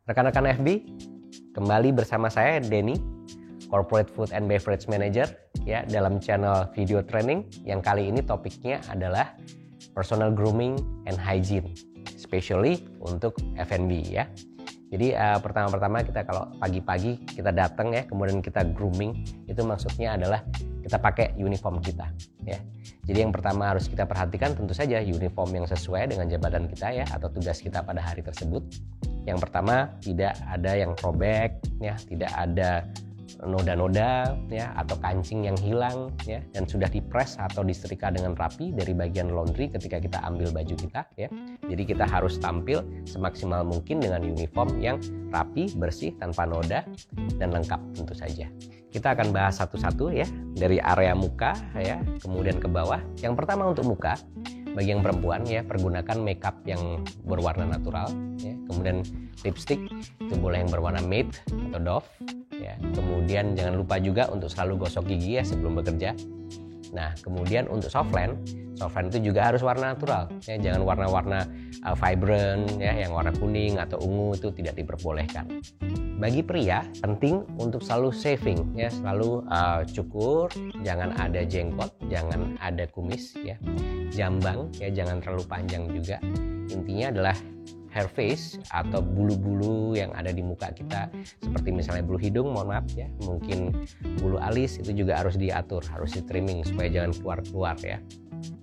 Rekan-rekan FB, kembali bersama saya Denny, Corporate Food and Beverage Manager ya dalam channel video training yang kali ini topiknya adalah personal grooming and hygiene, especially untuk F&B ya. Jadi pertama-tama kita kalau pagi-pagi kita datang ya, kemudian kita grooming, itu maksudnya adalah kita pakai uniform kita ya. Jadi yang pertama harus kita perhatikan tentu saja uniform yang sesuai dengan jabatan kita ya, atau tugas kita pada hari tersebut. Yang pertama, tidak ada yang robek ya, tidak ada noda-noda ya, atau kancing yang hilang ya, dan sudah dipres atau disetrika dengan rapi dari bagian laundry ketika kita ambil baju kita ya. Jadi kita harus tampil semaksimal mungkin dengan uniform yang rapi, bersih, tanpa noda dan lengkap tentu saja. Kita akan bahas satu-satu ya, dari area muka ya, kemudian ke bawah. Yang pertama untuk muka, bagi yang perempuan ya, pergunakan makeup yang berwarna natural ya. Kemudian lipstick itu boleh yang berwarna matte atau Dove ya. Kemudian jangan lupa juga untuk selalu gosok gigi ya sebelum bekerja. Nah, kemudian untuk softline itu juga harus warna natural ya, jangan warna-warna vibrant ya, yang warna kuning atau ungu itu tidak diperbolehkan. Bagi pria penting untuk selalu shaving ya, selalu cukur, jangan ada jenggot, jangan ada kumis ya. Jambang ya jangan terlalu panjang juga. Intinya adalah hair face atau bulu-bulu yang ada di muka kita, seperti misalnya bulu hidung, mohon maaf ya, mungkin bulu alis itu juga harus diatur, harus di trimming supaya jangan keluar-keluar ya.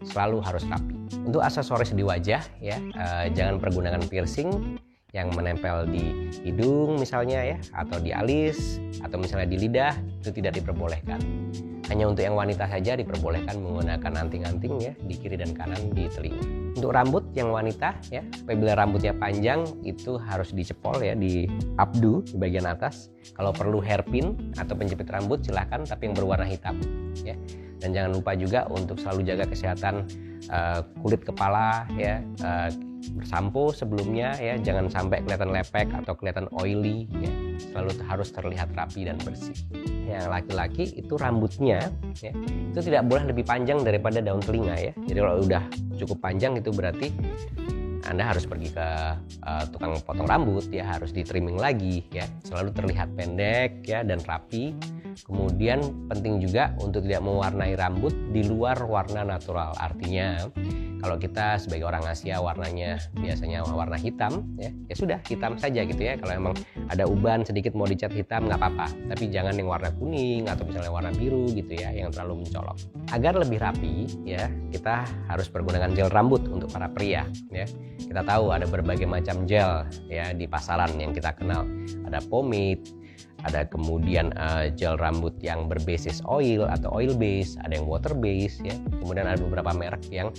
Selalu harus rapi. Untuk aksesoris di wajah ya, jangan pergunakan piercing yang menempel di hidung misalnya ya, atau di alis, atau misalnya di lidah, itu tidak diperbolehkan. Hanya untuk yang wanita saja diperbolehkan menggunakan anting-anting ya di kiri dan kanan di telinga. Untuk rambut yang wanita ya, apabila rambutnya panjang itu harus dicepol ya, di updo di bagian atas. Kalau perlu hairpin atau penjepit rambut silahkan, tapi yang berwarna hitam ya. Dan jangan lupa juga untuk selalu jaga kesehatan kulit kepala ya, bersampo sebelumnya ya, jangan sampai kelihatan lepek atau kelihatan oily ya. Selalu harus terlihat rapi dan bersih. Yang laki-laki itu rambutnya ya, itu tidak boleh lebih panjang daripada daun telinga ya. Jadi kalau udah cukup panjang itu berarti Anda harus pergi ke tukang potong rambut ya, harus di trimming lagi ya. Selalu terlihat pendek ya dan rapi. Kemudian penting juga untuk tidak mewarnai rambut di luar warna natural. Artinya kalau kita sebagai orang Asia warnanya biasanya warna hitam ya, ya sudah hitam saja gitu ya. Kalau emang ada uban sedikit mau dicat hitam nggak apa-apa, tapi jangan yang warna kuning atau misalnya warna biru gitu ya, yang terlalu mencolok. Agar lebih rapi ya, kita harus pergunakan gel rambut untuk para pria ya. Kita tahu ada berbagai macam gel ya di pasaran yang kita kenal. Ada pomade, ada kemudian gel rambut yang berbasis oil atau oil base, ada yang water base ya. Kemudian ada beberapa merek yang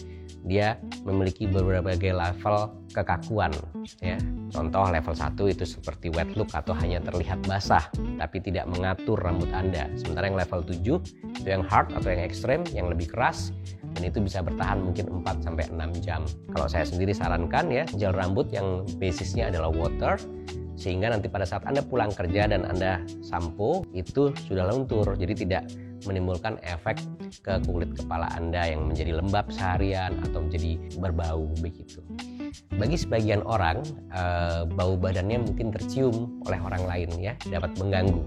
dia memiliki berbagai level kekakuan ya. Contoh level 1 itu seperti wet look atau hanya terlihat basah tapi tidak mengatur rambut Anda. Sementara yang level 7 itu yang hard atau yang ekstrem, yang lebih keras, dan itu bisa bertahan mungkin 4-6 jam. Kalau saya sendiri sarankan ya, gel rambut yang basisnya adalah water, sehingga nanti pada saat Anda pulang kerja dan Anda sampo itu sudah luntur, jadi tidak menimbulkan efek ke kulit kepala Anda yang menjadi lembab seharian atau menjadi berbau begitu. Bagi sebagian orang bau badannya mungkin tercium oleh orang lain ya, dapat mengganggu.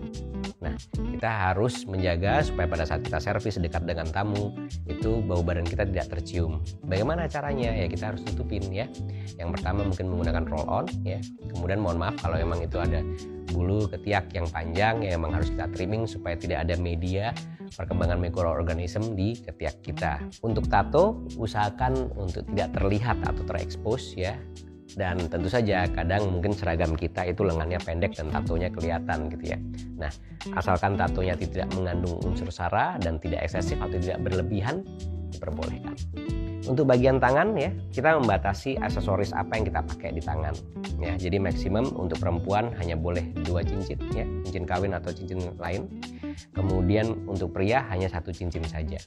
Nah, kita harus menjaga supaya pada saat kita servis dekat dengan tamu itu bau badan kita tidak tercium. Bagaimana caranya? Ya kita harus tutupin ya. Yang pertama mungkin menggunakan roll on ya. Kemudian mohon maaf kalau memang itu ada bulu ketiak yang panjang ya, memang harus kita trimming supaya tidak ada media perkembangan mikroorganisme di ketiak kita. Untuk tato usahakan untuk tidak terlihat atau terekspos ya. Dan tentu saja kadang mungkin seragam kita itu lengannya pendek dan tatonya kelihatan gitu ya. Nah, asalkan tatonya tidak mengandung unsur sara dan tidak eksesif atau tidak berlebihan, diperbolehkan. Untuk bagian tangan ya, kita membatasi aksesoris apa yang kita pakai di tangan ya. Jadi maksimum untuk perempuan hanya boleh 2 cincin ya, cincin kawin atau cincin lain. Kemudian untuk pria hanya 1 cincin saja.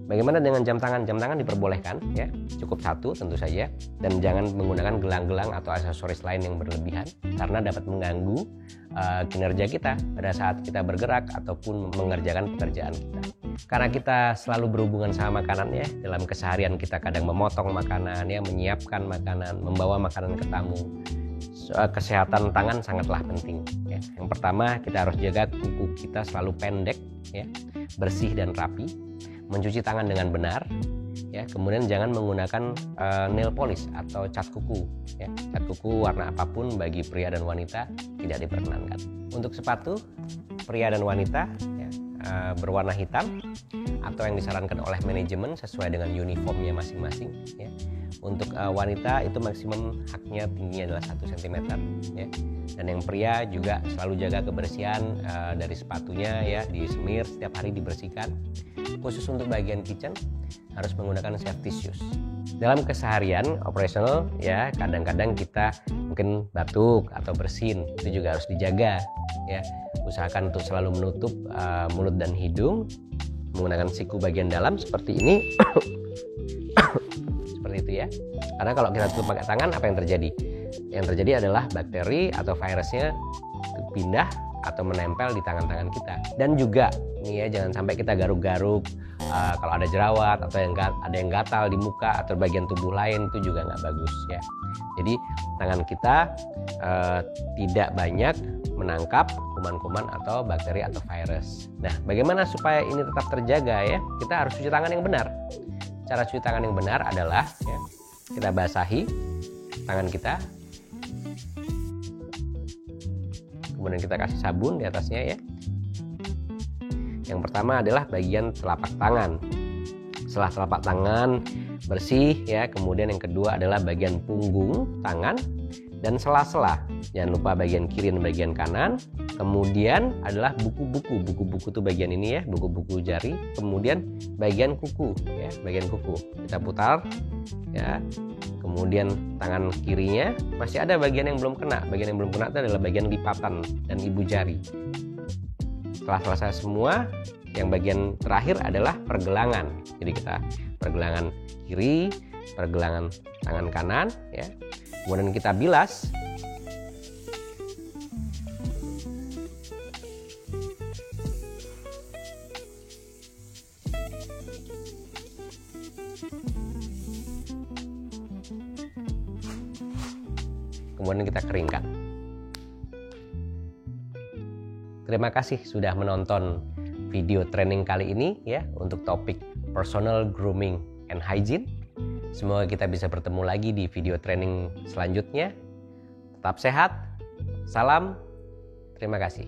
Bagaimana dengan jam tangan? Jam tangan diperbolehkan ya, cukup 1 tentu saja, dan jangan menggunakan gelang-gelang atau aksesoris lain yang berlebihan karena dapat mengganggu kinerja kita pada saat kita bergerak ataupun mengerjakan pekerjaan kita. Karena kita selalu berhubungan sama makanan ya, dalam keseharian kita kadang memotong makanan ya, menyiapkan makanan, membawa makanan ke tamu. kesehatan tangan sangatlah penting ya. Yang pertama, kita harus jaga kuku kita selalu pendek ya, bersih dan rapi, mencuci tangan dengan benar ya. Kemudian jangan menggunakan nail polish atau cat kuku ya. Cat kuku warna apapun bagi pria dan wanita tidak diperkenankan. Untuk sepatu pria dan wanita ya, berwarna hitam atau yang disarankan oleh manajemen sesuai dengan uniformnya masing-masing ya. Untuk wanita itu maksimum haknya tingginya adalah 1 cm ya. Dan yang pria juga selalu jaga kebersihan dari sepatunya ya, disemir setiap hari, dibersihkan. Khusus untuk bagian kitchen harus menggunakan safety shoes. Dalam keseharian operasional ya, kadang-kadang kita mungkin batuk atau bersin, itu juga harus dijaga ya. Usahakan untuk selalu menutup mulut dan hidung menggunakan siku bagian dalam seperti ini. Seperti itu ya. Karena kalau kita tutup pakai tangan, apa yang terjadi? Yang terjadi adalah bakteri atau virusnya pindah atau menempel di tangan-tangan kita. Dan juga nih ya, jangan sampai kita garuk-garuk kalau ada jerawat atau ada yang gatal di muka atau bagian tubuh lain, itu juga nggak bagus ya. Jadi tangan kita tidak banyak menangkap kuman-kuman atau bakteri atau virus. Nah, bagaimana supaya ini tetap terjaga ya? Kita harus cuci tangan yang benar. Cara cuci tangan yang benar adalah ya, kita basahi tangan kita, kemudian kita kasih sabun di atasnya ya. Yang pertama adalah bagian telapak tangan. Setelah telapak tangan bersih ya, kemudian yang kedua adalah bagian punggung tangan dan sela-sela. Jangan lupa bagian kiri dan bagian kanan. Kemudian adalah buku-buku. Buku-buku itu bagian ini ya, buku-buku jari. Kemudian bagian kuku ya, bagian kuku. Kita putar ya. Kemudian tangan kirinya masih ada bagian yang belum kena. Bagian yang belum kena itu adalah bagian lipatan dan ibu jari. Setelah selesai semua, yang bagian terakhir adalah pergelangan. Jadi kita pergelangan kiri, pergelangan tangan kanan ya. Kemudian kita bilas. Kemudian kita keringkan. Terima kasih sudah menonton video training kali ini ya, untuk topik personal grooming and hygiene. Semoga kita bisa bertemu lagi di video training selanjutnya. Tetap sehat. Salam. Terima kasih.